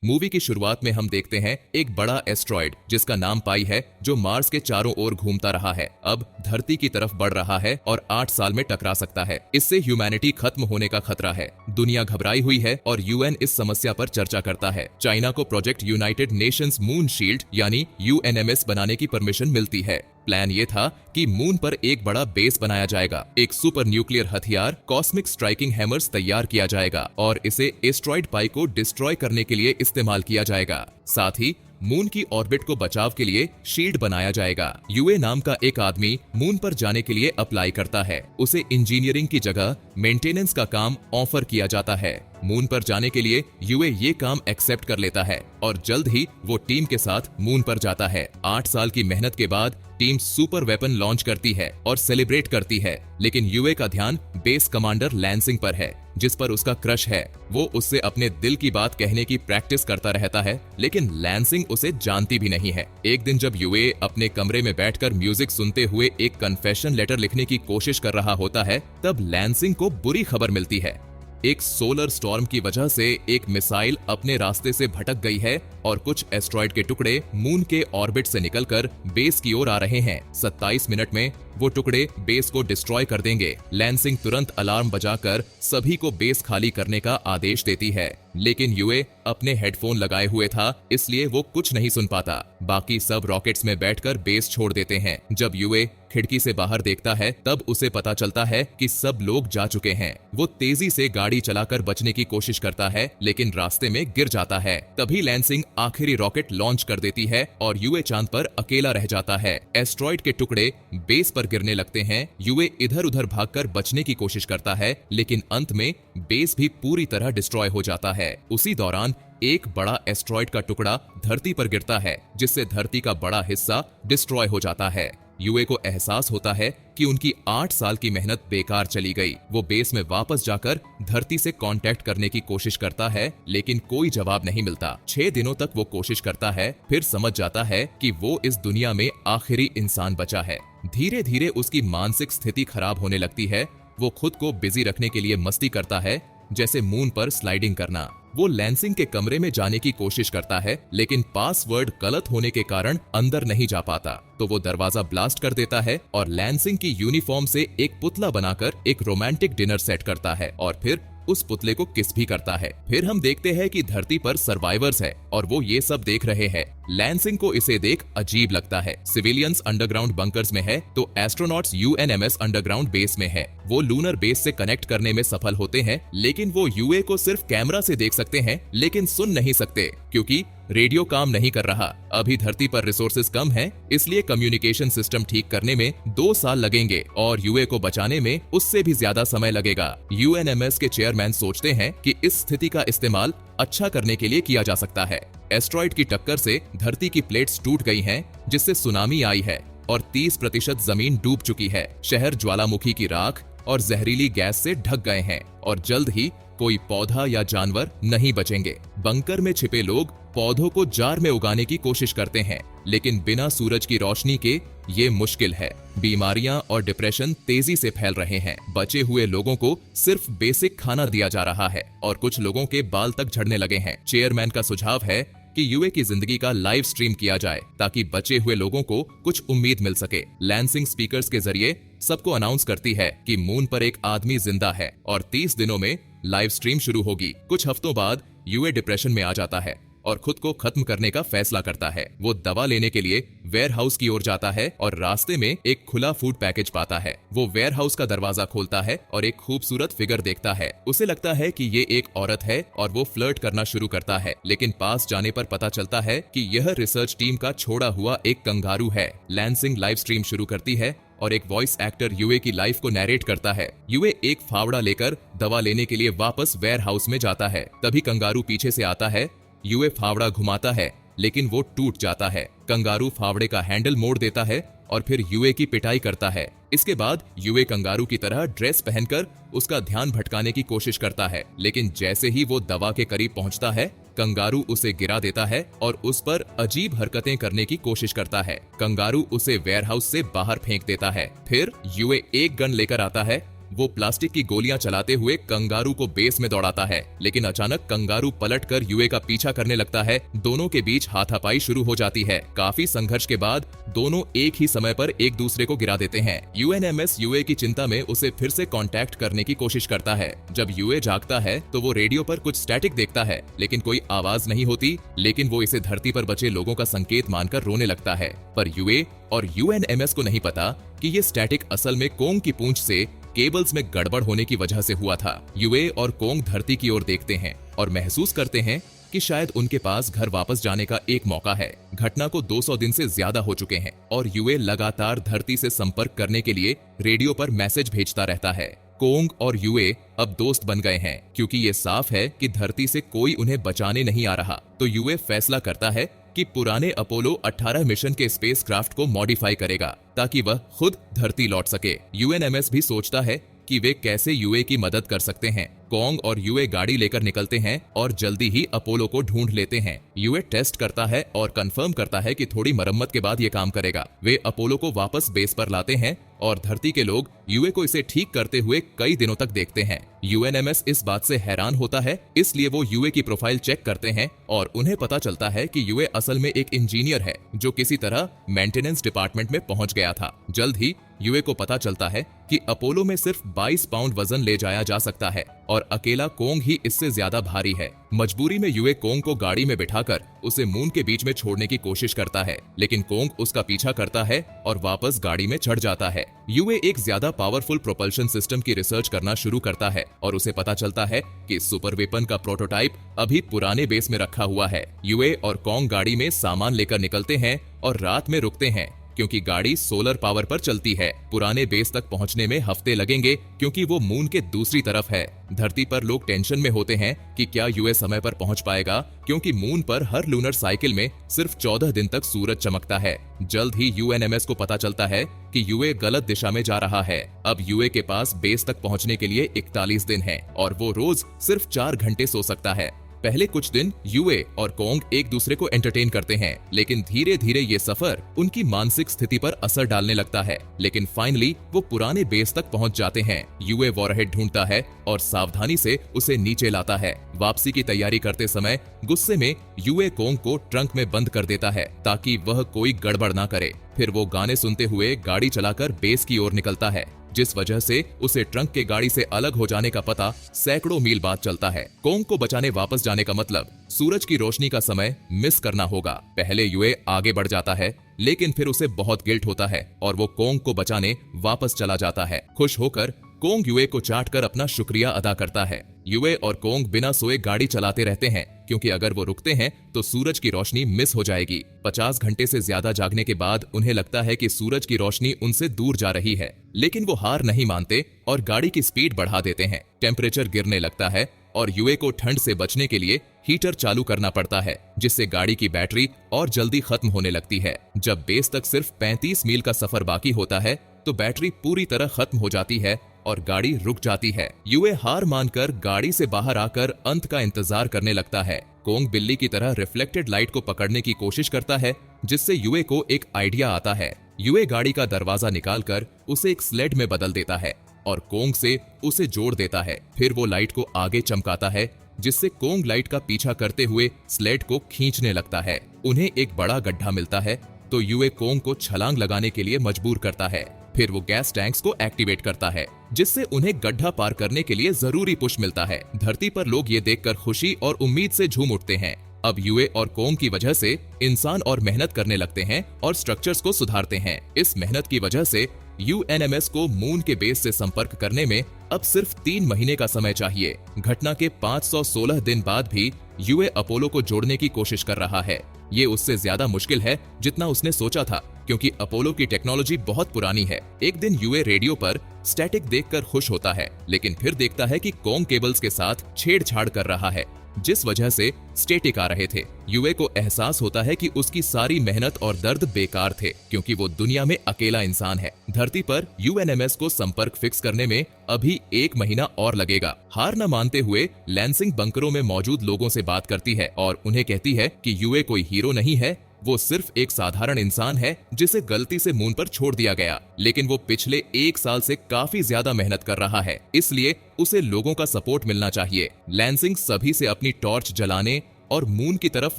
Movie की शुरुआत में हम देखते हैं एक बड़ा एस्ट्रॉयड जिसका नाम पाई है, जो मार्स के चारों ओर घूमता रहा है, अब धरती की तरफ बढ़ रहा है और 8 साल में टकरा सकता है। इससे ह्यूमैनिटी खत्म होने का खतरा है। दुनिया घबराई हुई है और यूएन इस समस्या पर चर्चा करता है। चाइना को project United Nations moon shield यानी यूएनएमएस बनाने की परमिशन मिलती है। प्लान ये था कि मून पर एक बड़ा बेस बनाया जाएगा, एक सुपर न्यूक्लियर हथियार कॉस्मिक स्ट्राइकिंग हैमर्स तैयार किया जाएगा और इसे एस्ट्रॉयड पाई को डिस्ट्रॉय करने के लिए इस्तेमाल किया जाएगा। साथ ही मून की ऑर्बिट को बचाव के लिए शील्ड बनाया जाएगा। यूए नाम का एक आदमी मून पर जाने के लिए अप्लाई करता है। उसे इंजीनियरिंग की जगह मेंटेनेंस का काम ऑफर किया जाता है। मून पर जाने के लिए यूए ये काम एक्सेप्ट कर लेता है और जल्द ही वो टीम के साथ मून पर जाता है। 8 साल की मेहनत के बाद टीम सुपर वेपन लॉन्च करती है और सेलिब्रेट करती है, लेकिन यूए का ध्यान बेस कमांडर लैंसिंग पर है, जिस पर उसका क्रश है। वो उससे अपने दिल की बात कहने की प्रैक्टिस करता रहता है, लेकिन लैंसिंग उसे जानती भी नहीं है। एक दिन जब यूए अपने कमरे में बैठकर म्यूजिक सुनते हुए एक कन्फेशन लेटर लिखने की कोशिश कर रहा होता है, तब लैंसिंग को बुरी खबर मिलती है। एक सोलर स्टॉर्म की वजह से एक मिसाइल अपने रास्ते से भटक गई है और कुछ एस्ट्रॉयड के टुकड़े मून के ऑर्बिट से निकलकर बेस की ओर आ रहे हैं। 27 मिनट में वो टुकड़े बेस को डिस्ट्रॉय कर देंगे। लैंसिंग तुरंत अलार्म बजाकर सभी को बेस खाली करने का आदेश देती है, लेकिन यूए अपने हेडफोन लगाए हुए था, इसलिए वो कुछ नहीं सुन पाता। बाकी सब रॉकेट्स में बैठकर बेस छोड़ देते हैं। जब यूए खिड़की से बाहर देखता है, तब उसे पता चलता है कि सब लोग जा चुके हैं। वो तेजी से गाड़ी चलाकर बचने की कोशिश करता है, लेकिन रास्ते में गिर जाता है। तभी लैंसिंग आखिरी रॉकेट लॉन्च कर देती है और यूए चांद पर अकेला रह जाता है। एस्ट्रॉयड के टुकड़े बेस पर गिरने लगते हैं। यूए इधर उधर भागकर बचने की कोशिश करता है, लेकिन अंत में बेस भी पूरी तरह डिस्ट्रॉय हो जाता है। उसी दौरान एक बड़ा एस्ट्रॉयड का टुकड़ा धरती पर गिरता है, जिससे धरती का बड़ा हिस्सा डिस्ट्रॉय हो जाता है। यूए को एहसास होता है कि उनकी 8 साल की मेहनत बेकार चली गई। वो बेस में वापस जाकर धरती से कांटेक्ट करने की कोशिश करता है, लेकिन कोई जवाब नहीं मिलता। 6 दिनों तक वो कोशिश करता है, फिर समझ जाता है कि वो इस दुनिया में आखिरी इंसान बचा है। धीरे धीरे उसकी मानसिक स्थिति खराब होने लगती है। वो खुद को बिजी रखने के लिए मस्ती करता है, जैसे मून पर स्लाइडिंग करना। वो लैंसिंग के कमरे में जाने की कोशिश करता है, लेकिन पासवर्ड गलत होने के कारण अंदर नहीं जा पाता। तो वो दरवाजा ब्लास्ट कर देता है और लैंसिंग की यूनिफॉर्म से एक पुतला बनाकर एक रोमांटिक डिनर सेट करता है और फिर उस पुतले को किस भी करता है। फिर हम देखते हैं कि धरती पर सर्वाइवर्स है और वो ये सब देख रहे हैं। लैंसिंग को इसे देख अजीब लगता है। सिविलियंस अंडरग्राउंड बंकर्स में है, तो एस्ट्रोनॉट्स यूएनएमएस अंडरग्राउंड बेस में है। वो लूनर बेस से कनेक्ट करने में सफल होते हैं, लेकिन वो यूए को सिर्फ कैमरा से देख सकते हैं, लेकिन सुन नहीं सकते, क्योंकि रेडियो काम नहीं कर रहा। अभी धरती पर रिसोर्सेज कम हैं, इसलिए कम्युनिकेशन सिस्टम ठीक करने में 2 साल लगेंगे और यूए को बचाने में उससे भी ज्यादा समय लगेगा। यूएनएमएस के चेयरमैन सोचते हैं कि इस स्थिति का इस्तेमाल अच्छा करने के लिए किया जा सकता है। एस्ट्रॉयड की टक्कर से धरती की प्लेट्स टूट गई हैं, जिससे सुनामी आई है और 30% जमीन डूब चुकी है। शहर ज्वालामुखी की राख और जहरीली गैस से ढक गए हैं और जल्द ही कोई पौधा या जानवर नहीं बचेंगे। बंकर में छिपे लोग पौधों को जार में उगाने की कोशिश करते हैं, लेकिन बिना सूरज की रोशनी के ये मुश्किल है। बीमारियां और डिप्रेशन तेजी से फैल रहे हैं। बचे हुए लोगों को सिर्फ बेसिक खाना दिया जा रहा है और कुछ लोगों के बाल तक झड़ने लगे हैं। चेयरमैन का सुझाव है कि यूए की जिंदगी का लाइव स्ट्रीम किया जाए, ताकि बचे हुए लोगों को कुछ उम्मीद मिल सके। लैंसिंग स्पीकर्स के जरिए सबको अनाउंस करती है कि मून पर एक आदमी जिंदा है और 30 दिनों में लाइव स्ट्रीम शुरू होगी। कुछ हफ्तों बाद यूए डिप्रेशन में आ जाता है और खुद को खत्म करने का फैसला करता है। वो दवा लेने के लिए वेयर हाउस की ओर जाता है और रास्ते में एक खुला फूड पैकेज पाता है। वो वेयर हाउस का दरवाजा खोलता है और एक खूबसूरत फिगर देखता है। उसे लगता है कि ये एक औरत है और वो फ्लर्ट करना शुरू करता है, लेकिन पास जाने पर पता चलता है कि यह रिसर्च टीम का छोड़ा हुआ एक कंगारू है। लैंसिंग लाइव स्ट्रीम शुरू करती है और एक वॉइस एक्टर यूए की लाइफ को नैरेट करता है। यूए एक फावड़ा लेकर दवा लेने के लिए वापस वेयर हाउस में जाता है। तभी कंगारू पीछे से आता है। यूए फावड़ा घुमाता है, लेकिन वो टूट जाता है। कंगारू फावड़े का हैंडल मोड़ देता है और फिर यूए की पिटाई करता है। इसके बाद यूए कंगारू की तरह ड्रेस पहनकर उसका ध्यान भटकाने की कोशिश करता है, लेकिन जैसे ही वो दवा के करीब पहुंचता है, कंगारू उसे गिरा देता है और उस पर अजीब हरकतें करने की कोशिश करता है। कंगारू उसे वेयरहाउस से बाहर फेंक देता है। फिर यूए एक गन लेकर आता है। वो प्लास्टिक की गोलियां चलाते हुए कंगारू को बेस में दौड़ाता है, लेकिन अचानक कंगारू पलटकर यूए का पीछा करने लगता है। दोनों के बीच हाथापाई शुरू हो जाती है। काफी संघर्ष के बाद दोनों एक ही समय पर एक दूसरे को गिरा देते हैं। यूएनएमएस यूए की चिंता में उसे फिर से कांटेक्ट करने की कोशिश करता है। जब यूए जागता है तो वो रेडियो पर कुछ स्टैटिक देखता है, लेकिन कोई आवाज नहीं होती, लेकिन वो इसे धरती पर बचे लोगों का संकेत मानकर रोने लगता है। पर यूए और यूएनएमएस को नहीं पता कि ये स्टैटिक असल में कोंग की पूंछ से केबल्स में गड़बड़ होने की वजह से हुआ था। यूए और कोंग धरती की ओर देखते हैं और महसूस करते हैं कि शायद उनके पास घर वापस जाने का एक मौका है। घटना को 200 दिन से ज्यादा हो चुके हैं और यूए लगातार धरती से संपर्क करने के लिए रेडियो पर मैसेज भेजता रहता है। कोंग और यूए अब दोस्त बन गए हैं, क्योंकि ये साफ है कि धरती से कोई उन्हें बचाने नहीं आ रहा। तो यूए फैसला करता है कि पुराने अपोलो 18 मिशन के स्पेसक्राफ्ट को मॉडिफाई करेगा ताकि वह खुद धरती लौट सके। यूएनएमएस भी सोचता है कि वे कैसे यूए की मदद कर सकते हैं। कोंग और यूए गाड़ी लेकर निकलते हैं और जल्दी ही अपोलो को ढूंढ लेते हैं। यूए टेस्ट करता है और कंफर्म करता है कि थोड़ी मरम्मत के बाद ये काम करेगा। वे अपोलो को वापस बेस पर लाते हैं और धरती के लोग यूए को इसे ठीक करते हुए कई दिनों तक देखते हैं। यूएनएमएस इस बात से हैरान होता है, इसलिए वो यूए की प्रोफाइल चेक करते हैं और उन्हें पता चलता है कि यूए असल में एक इंजीनियर है जो किसी तरह मेंटेनेंस डिपार्टमेंट में पहुंच गया था। जल्द ही यूए को पता चलता है कि अपोलो में सिर्फ 22 पाउंड वजन ले जाया जा सकता है और अकेला कोंग ही इससे ज्यादा भारी है। मजबूरी में यूए कोंग को गाड़ी में बिठाकर उसे मून के बीच में छोड़ने की कोशिश करता है, लेकिन कोंग उसका पीछा करता है और वापस गाड़ी में चढ़ जाता है। यूए एक ज्यादा पावरफुल प्रोपल्शन सिस्टम की रिसर्च करना शुरू करता है और उसे पता चलता है कि सुपर वेपन का प्रोटोटाइप अभी पुराने बेस में रखा हुआ है। यूए और कोंग गाड़ी में सामान लेकर निकलते हैं और रात में रुकते हैं क्योंकि गाड़ी सोलर पावर पर चलती है। पुराने बेस तक पहुंचने में हफ्ते लगेंगे क्योंकि वो मून के दूसरी तरफ है। धरती पर लोग टेंशन में होते हैं कि क्या यूए समय पर पहुंच पाएगा, क्योंकि मून पर हर लूनर साइकिल में सिर्फ 14 दिन तक सूरज चमकता है। जल्द ही यूएनएमएस को पता चलता है कि यूए गलत दिशा में जा रहा है। अब यूए के पास बेस तक पहुंचने के लिए 41 दिन है और वो रोज सिर्फ 4 घंटे सो सकता है। पहले कुछ दिन यूए और कोंग एक दूसरे को एंटरटेन करते हैं, लेकिन धीरे धीरे ये सफर उनकी मानसिक स्थिति पर असर डालने लगता है। लेकिन फाइनली वो पुराने बेस तक पहुंच जाते हैं। यूए वॉरहेड ढूंढता है और सावधानी से उसे नीचे लाता है। वापसी की तैयारी करते समय गुस्से में यूए कोंग को ट्रंक में बंद कर देता है ताकि वह कोई गड़बड़ ना करे। फिर वो गाने सुनते हुए गाड़ी चलाकर बेस की ओर निकलता है, जिस वजह से उसे ट्रंक के गाड़ी से अलग हो जाने का पता सैकड़ों मील बाद चलता है। कोंग को बचाने वापस जाने का मतलब सूरज की रोशनी का समय मिस करना होगा। पहले यूए आगे बढ़ जाता है, लेकिन फिर उसे बहुत गिल्ट होता है और वो कोंग को बचाने वापस चला जाता है। खुश होकर कोंग यूए को चाटकर अपना शुक्रिया अदा करता है। यूए और कोंग बिना सोए गाड़ी चलाते रहते हैं, क्योंकि अगर वो रुकते हैं तो सूरज की रोशनी मिस हो जाएगी। 50 घंटे से ज्यादा जागने के बाद उन्हें लगता है कि सूरज की रोशनी उनसे दूर जा रही है, लेकिन वो हार नहीं मानते और गाड़ी की स्पीड बढ़ा देते हैं। टेम्परेचर गिरने लगता है और यूए को ठंड से बचने के लिए हीटर चालू करना पड़ता है, जिससे गाड़ी की बैटरी और जल्दी खत्म होने लगती है। जब बेस तक सिर्फ 35 मील का सफर बाकी होता है तो बैटरी पूरी तरह खत्म हो जाती है और गाड़ी रुक जाती है। यूए हार मानकर गाड़ी से बाहर आकर अंत का इंतजार करने लगता है। कोंग बिल्ली की तरह रिफ्लेक्टेड लाइट को पकड़ने की कोशिश करता है, जिससे यूए को एक आइडिया आता है। यूए गाड़ी का दरवाजा निकालकर उसे एक स्लेड में बदल देता है और कोंग से उसे जोड़ देता है। फिर वो लाइट को आगे चमकाता है, जिससे कोंग लाइट का पीछा करते हुए स्लेड को खींचने लगता है। उन्हें एक बड़ा गड्ढा मिलता है तो यूए कोंग को छलांग लगाने के लिए मजबूर करता है। फिर वो गैस टैंक्स को एक्टिवेट करता है, जिससे उन्हें गड्ढा पार करने के लिए जरूरी पुश मिलता है। धरती पर लोग ये देखकर खुशी और उम्मीद से झूम उठते हैं। अब यूए और कोंग की वजह से इंसान और मेहनत करने लगते हैं और स्ट्रक्चर्स को सुधारते हैं। इस मेहनत की वजह से यूएनएमएस को मून के बेस से संपर्क करने में अब सिर्फ 3 महीने का समय चाहिए। घटना के 516 दिन बाद भी यूए अपोलो को जोड़ने की कोशिश कर रहा है। ये उससे ज्यादा मुश्किल है जितना उसने सोचा था, क्योंकि अपोलो की टेक्नोलॉजी बहुत पुरानी है। एक दिन यूए रेडियो पर स्टैटिक देखकर खुश होता है, लेकिन फिर देखता है कि कोंग केबल्स के साथ छेड़छाड़ कर रहा है, जिस वजह से स्टैटिक आ रहे थे। यूए को एहसास होता है कि उसकी सारी मेहनत और दर्द बेकार थे, क्योंकि वो दुनिया में अकेला इंसान है। धरती पर यूएनएमएस को संपर्क फिक्स करने में अभी 1 महीना और लगेगा। हार न मानते हुए लैंसिंग बंकरों में मौजूद लोगों से बात करती है और उन्हें कहती है कि यूए कोई हीरो नहीं है, वो सिर्फ एक साधारण इंसान है जिसे गलती से मून पर छोड़ दिया गया, लेकिन वो पिछले 1 साल से काफी ज्यादा मेहनत कर रहा है, इसलिए उसे लोगों का सपोर्ट मिलना चाहिए। लैंसिंग सभी से अपनी टॉर्च जलाने और मून की तरफ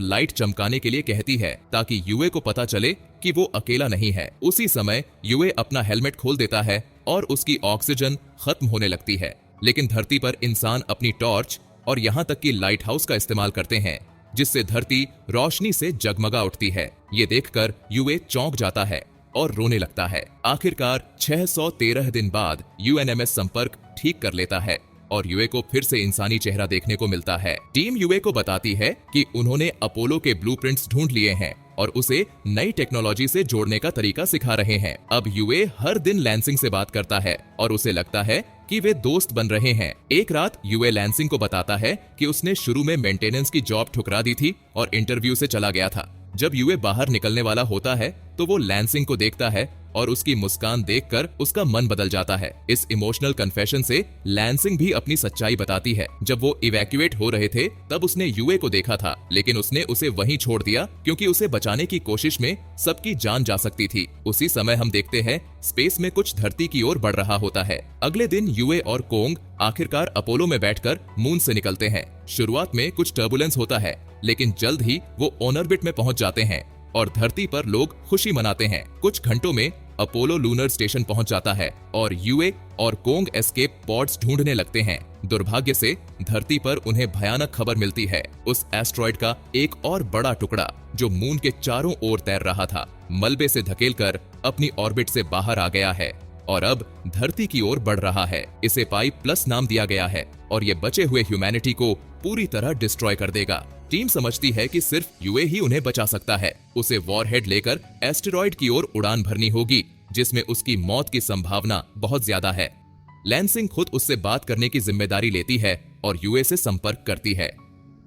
लाइट चमकाने के लिए कहती है ताकि यूए को पता चले कि वो अकेला नहीं है। उसी समय यूए अपना हेलमेट खोल देता है और उसकी ऑक्सीजन खत्म होने लगती है, लेकिन धरती पर इंसान अपनी टॉर्च और यहाँ तक कि लाइट हाउस का इस्तेमाल करते हैं, जिससे धरती रोशनी से जगमगा उठती है। ये देखकर यूए चौंक जाता है और रोने लगता है। आखिरकार 613 दिन बाद यूएनएमएस संपर्क ठीक कर लेता है और यूए को फिर से इंसानी चेहरा देखने को मिलता है। टीम यूए को बताती है कि उन्होंने अपोलो के ब्लूप्रिंट्स ढूंढ लिए हैं और उसे नई टेक्नोलॉजी से जोड़ने का तरीका सिखा रहे हैं। अब यूए हर दिन लैंसिंग से बात करता है और उसे लगता है कि वे दोस्त बन रहे हैं। एक रात यूए लैंसिंग को बताता है कि उसने शुरू में मेंटेनेंस की जॉब ठुकरा दी थी और इंटरव्यू से चला गया था। जब यूए बाहर निकलने वाला होता है तो वो लैंसिंग को देखता है और उसकी मुस्कान देखकर उसका मन बदल जाता है। इस इमोशनल कन्फेशन से लैंसिंग भी अपनी सच्चाई बताती है। जब वो इवैक्यूएट हो रहे थे तब उसने यूए को देखा था, लेकिन उसने उसे वहीं छोड़ दिया क्योंकि उसे बचाने की कोशिश में सबकी जान जा सकती थी। उसी समय हम देखते हैं स्पेस में कुछ धरती की ओर बढ़ रहा होता है। अगले दिन यूए और कोंग आखिरकार अपोलो में बैठकर मून से निकलते हैं। शुरुआत में कुछ टर्बुलेंस होता है, लेकिन जल्द ही वो ऑर्बिट में पहुंच जाते हैं और धरती पर लोग खुशी मनाते हैं। कुछ घंटों में अपोलो लूनर स्टेशन पहुंच जाता है और यूए और कोंग एस्केप पॉड्स ढूंढने लगते हैं। दुर्भाग्य से धरती पर उन्हें भयानक खबर मिलती है। उस एस्ट्रॉइड का एक और बड़ा टुकड़ा जो मून के चारों ओर तैर रहा था, मलबे से धकेलकर अपनी ऑर्बिट से बाहर आ गया है और अब धरती की ओर बढ़ रहा है। इसे पाई प्लस नाम दिया गया है और ये बचे हुए ह्यूमैनिटी को पूरी तरह डिस्ट्रॉय कर देगा। टीम समझती है कि सिर्फ यूए ही उन्हें बचा सकता है। उसे वॉरहेड लेकर एस्टेरॉइड की ओर उड़ान भरनी होगी, जिसमें उसकी मौत की संभावना बहुत ज्यादा है। लैंसिंग खुद उससे बात करने की जिम्मेदारी लेती है और यूए से संपर्क करती है,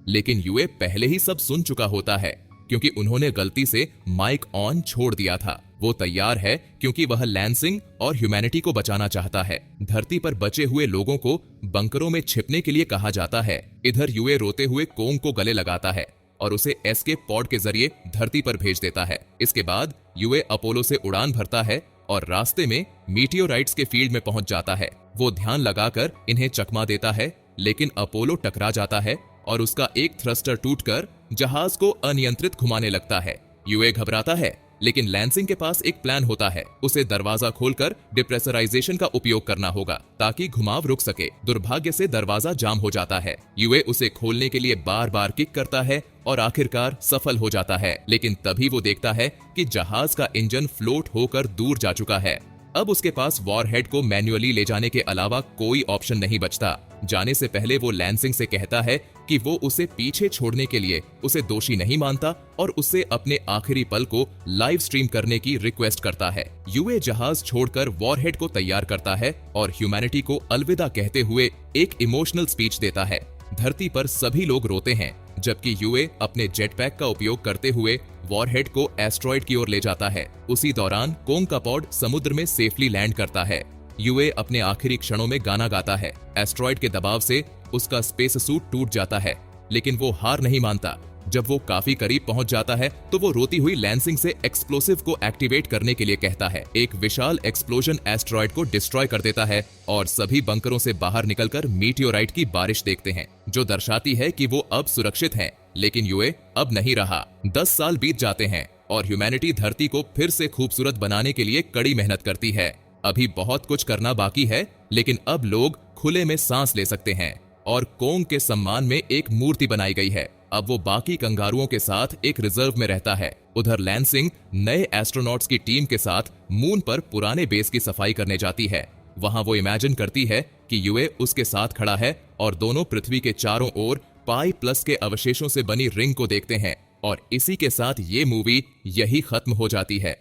लेकिन यूए पहले ही सब सुन चुका होता है क्योंकि उन्होंने गलती से माइक ऑन छोड़ दिया था। वो तैयार है क्योंकि वह लैंसिंग और ह्यूमैनिटी को बचाना चाहता है। धरती पर बचे हुए लोगों को बंकरों में छिपने के लिए कहा जाता है। इधर यूए रोते हुए कोंग को गले लगाता है और उसे एस्केप पॉड के जरिए धरती पर भेज देता है। इसके बाद यूए अपोलो से उड़ान भरता है और रास्ते में मीटियोराइट्स के फील्ड में पहुंच जाता है। वो ध्यान लगाकर इन्हें चकमा देता है, लेकिन अपोलो टकरा जाता है और उसका एक थ्रस्टर टूटकर जहाज को अनियंत्रित घुमाने लगता है। यूए घबराता है, लेकिन लैंसिंग के पास एक प्लान होता है। उसे दरवाजा खोलकर डिप्रेशराइजेशन का उपयोग करना होगा ताकि घुमाव रुक सके। दुर्भाग्य से दरवाजा जाम हो जाता है। यूए उसे खोलने के लिए बार बार किक करता है और आखिरकार सफल हो जाता है, लेकिन तभी वो देखता है कि जहाज का इंजन फ्लोट होकर दूर जा चुका है। अब उसके पास वॉरहेड को मैन्युअली ले जाने के अलावा कोई ऑप्शन नहीं बचता। जाने से पहले वो लैंसिंग से कहता है कि वो उसे पीछे छोड़ने के लिए उसे दोषी नहीं मानता और उससे अपने आखिरी पल को लाइव स्ट्रीम करने की रिक्वेस्ट करता है। यूए जहाज छोड़कर वॉरहेड को तैयार करता है और ह्यूमैनिटी को अलविदा कहते हुए एक इमोशनल स्पीच देता है। धरती पर सभी लोग रोते हैं, जबकि यूए अपने जेटपैक का उपयोग करते हुए वॉरहेड को एस्ट्रॉइड की ओर ले जाता है। उसी दौरान कोंग का पॉड समुद्र में सेफली लैंड करता है। यूए अपने आखिरी क्षणों में गाना गाता है। एस्ट्रॉइड के दबाव से उसका स्पेस सूट टूट जाता है, लेकिन वो हार नहीं मानता। जब वो काफी करीब पहुंच जाता है तो वो रोती हुई लैंसिंग से एक्सप्लोसिव को एक्टिवेट करने के लिए कहता है। एक विशाल एक्सप्लोजन एस्ट्रॉइड को डिस्ट्रॉय कर देता है और सभी बंकरों से बाहर निकलकर मीटियोराइट की बारिश देखते हैं, जो दर्शाती है कि वो अब सुरक्षित हैं। लेकिन यूए अब नहीं रहा। 10 साल बीत जाते हैं और ह्यूमैनिटी धरती को फिर से खूबसूरत बनाने के लिए कड़ी मेहनत करती है। अभी बहुत कुछ करना बाकी है, लेकिन अब लोग खुले में सांस ले सकते हैं और कोंग के सम्मान में एक मूर्ति बनाई गई है। अब वो बाकी कंगारुओं के साथ एक रिजर्व में रहता है। उधर लैंसिंग नए एस्ट्रोनॉट्स की टीम के साथ मून पर पुराने बेस की सफाई करने जाती है। वहां वो इमेजिन करती है कि यूए उसके साथ खड़ा है और दोनों पृथ्वी के चारों ओर पाई प्लस के अवशेषों से बनी रिंग को देखते हैं। और इसी के साथ ये मूवी यही खत्म हो जाती है।